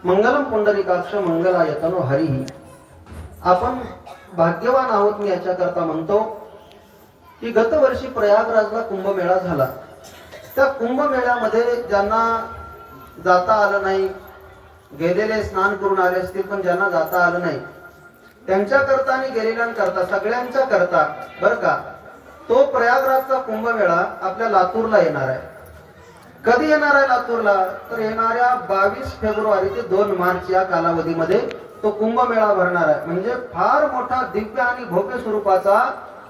मंगलम पुंडरीकाक्ष मंगलायतनो हरिही. आपण भाग्यवान आहोत मी याच्याकरता म्हणतो की गतवर्षी प्रयागराजला कुंभमेळा झाला. त्या कुंभमेळ्यामध्ये ज्यांना जाता आलं नाही, गेलेले स्नान करून आले असतील पण ज्यांना जाता आलं नाही त्यांच्याकरता आणि गेलेल्यांकरता सगळ्यांच्या करता बरं का, तो प्रयागराजचा कुंभमेळा आपल्या लातूरला येणार आहे. कधी येणार आहे लातूरला? तर येणाऱ्या 22 फेब्रुवारी ते 2 मार्च या कालावधीमध्ये तो कुंभमेळा भरणार आहे. म्हणजे फार मोठा दिव्य आणि भव्य स्वरूपाचा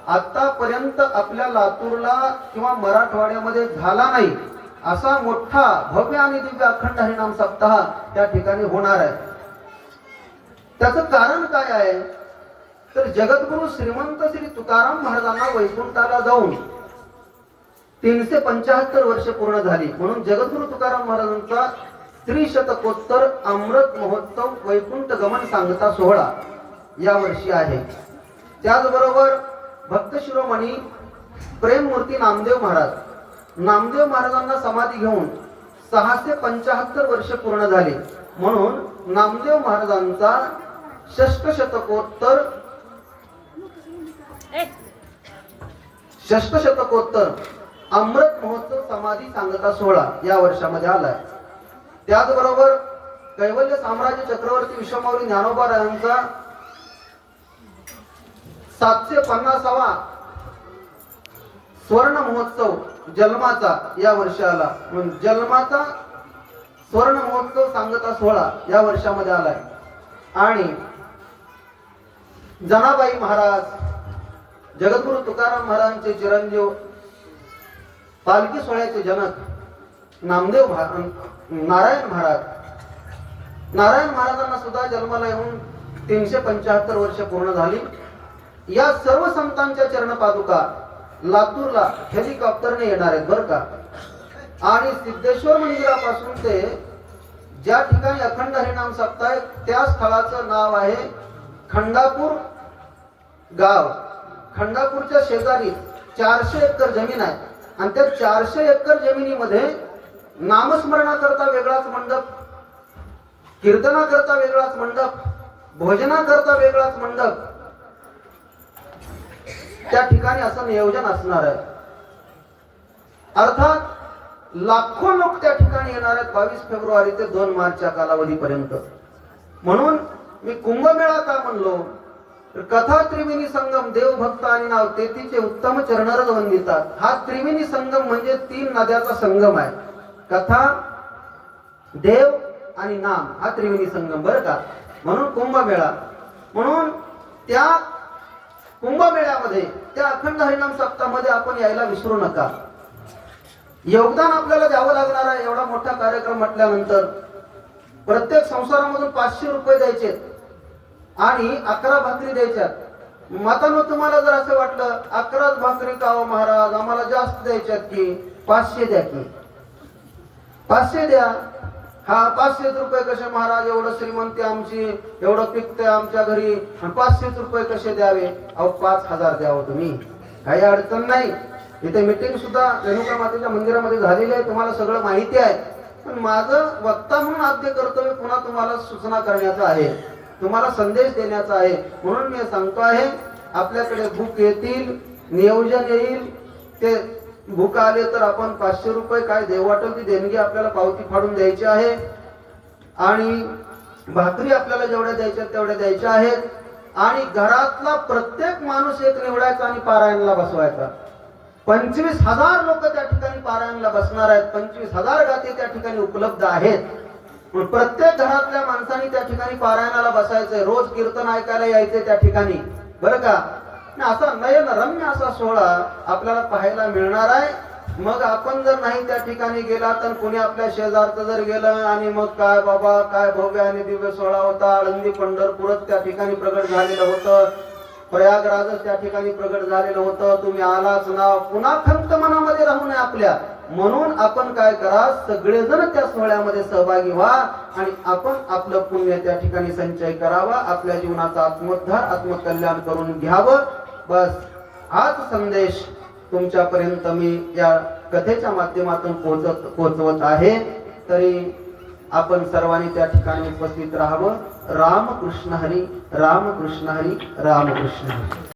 आतापर्यंत आपल्या लातूरला किंवा मराठवाड्यामध्ये झाला नाही असा मोठा भव्य आणि दिव्य अखंड हरिनाम सप्ताह त्या ठिकाणी होणार आहे. त्याचं कारण काय आहे? तर जगद्गुरु श्रीमंत श्री तुकाराम महाराजांना वैकुंठाला जाऊन 375 वर्ष पूर्ण झाली. म्हणून जगद्गुरु तुकाराम महाराजांचा त्रिशतकोत्तर अमृत महोत्सव वैकुंठ गमन सांगता सोहळा या वर्षी आहे. त्याचबरोबर भक्त शिरोमणी प्रेममूर्ती नामदेव महाराजांना समाधी घेऊन 675 वर्ष पूर्ण झाली. म्हणून नामदेव महाराजांचा षष्टशतकोत्तर अमृत महोत्सव समाधी सांगता सोहळा या वर्षामध्ये आलाय. त्याचबरोबर कैवल्य साम्राज्य चक्रवर्ती विश्वमाऊली ज्ञानोबारायांचा 750वा स्वर्ण महोत्सव जन्माचा या वर्षी आला. म्हणून जन्माचा स्वर्ण महोत्सव सांगता सोहळा या वर्षामध्ये आलाय. आणि जनाबाई महाराज, जगद्गुरु तुकाराम महाराजांचे चिरंजीव, पालखी सोहळ्याचे जनक नारायण महाराजांना सुद्धा जन्माला येऊन 375 वर्ष पूर्ण झाली. या सर्व संतांच्या चरण पादुका लातूरला हेलिकॉप्टरने येणार आहेत बरं का. आणि सिद्धेश्वर मंदिरापासून ते ज्या ठिकाणी अखंड हरिनाम सप्ताह आहे त्या स्थळाचं नाव आहे खंडापूर गाव. खंडापूरच्या शेजारी 400 एकर जमीन आहे आणि त्या 400 एकर जमिनीमध्ये नामस्मरणाकरता वेगळाच मंडप, कीर्तनाकरता वेगळाच मंडप, भोजनाकरता वेगळाच मंडप, त्या ठिकाणी असं नियोजन असणार आहे. अर्थात लाखो लोक त्या ठिकाणी येणार आहेत 22 फेब्रुवारी ते 2 मार्च या कालावधीपर्यंत. म्हणून मी कुंभमेळा का म्हणलो? कथा त्रिवेणी संगम, देव भक्त आणि नाव तेथीचे उत्तम चरणरज वंदितात. हा त्रिवेणी संगम म्हणजे 3 नद्याचा संगम आहे. कथा, देव आणि नाम हा त्रिवेणी संगम बरं का. म्हणून कुंभमेळा. म्हणून त्या कुंभमेळ्यामध्ये त्या अखंड हरिनाम सप्ताहामध्ये आपण यायला विसरू नका. योगदान आपल्याला द्यावं लागणार आहे. एवढा मोठा कार्यक्रम म्हटल्यानंतर प्रत्येक संसारामधून 500 रुपये द्यायचे आणि 11 भाकरी द्यायच्यात. मतानं तुम्हाला जर असं वाटलं 11 भाकरी का हो महाराज, आम्हाला जास्त द्यायच्यात की 500 द्या की 500 द्या. हा 500 रुपये कसे महाराज, एवढं श्रीमंती आमची, एवढं पिकतंय आमच्या घरी, 500 रुपये कसे द्यावे? अहो 5000 द्यावं तुम्ही, काही अडचण नाही. इथे मीटिंग सुद्धा रेणुका मातेच्या मंदिरामध्ये झालेली आहे, तुम्हाला सगळं माहिती आहे. पण माझं वक्ता म्हणून आद्य कर्तव्य पुन्हा तुम्हाला सूचना करण्याचं आहे, तुम्हाला संदेश देण्याचा आहे. म्हणून मी सांगतो आहे, आपल्याकडे बुक येतील, नियोजन येईल. ते बुक आले तर आपण 500 रुपये काय देव वाटेल ती देणगी आपल्याला पावती फाडून द्यायची आहे. आणि भाकरी आपल्याला जेवढ्या द्यायच्या तेवढ्या द्यायच्या आहेत. आणि घरातला प्रत्येक माणूस एक निवडायचा आणि पारायणला बसवायचा. 25,000 लोक त्या ठिकाणी पारायणला बसणार आहेत. 25,000 गाते त्या ठिकाणी उपलब्ध आहेत. प्रत्येक घरातल्या माणसांनी त्या ठिकाणी पारायणाला बसायचंय. रोज कीर्तन ऐकायला यायचे त्या ठिकाणी बरं का. असा नयन रम्य असा सोहळा आपल्याला पाहायला मिळणार आहे. मग आपण जर नाही त्या ठिकाणी गेला तर कोणी आपल्या शेजारचं जर गेलं आणि मग काय बाबा काय भव्य आणि दिव्य सोहळा होता. आळंदी पंढरपूरच त्या ठिकाणी प्रगट झालेलं होतं, प्रयागराजच त्या ठिकाणी प्रगट झालेलं होतं. तुम्ही आलाच ना, पुन्हा खंत मनामध्ये राहू नये आपल्या. म्हणून आपण काय करा, सगळेजण त्या सोहळ्यामध्ये सहभागी व्हा आणि आपण आपलं पुण्य त्या ठिकाणी संचय करावा, आपल्या जीवनाचा आत्मोद्धार आत्मकल्याण करून घ्यावं. बस हाच संदेश तुमच्यापर्यंत मी या कथेच्या माध्यमातून पोहोचवत आहे. तरी आपण सर्वांनी त्या ठिकाणी उपस्थित राहावं. रामकृष्ण हरी, रामकृष्ण हरी, रामकृष्ण हरी.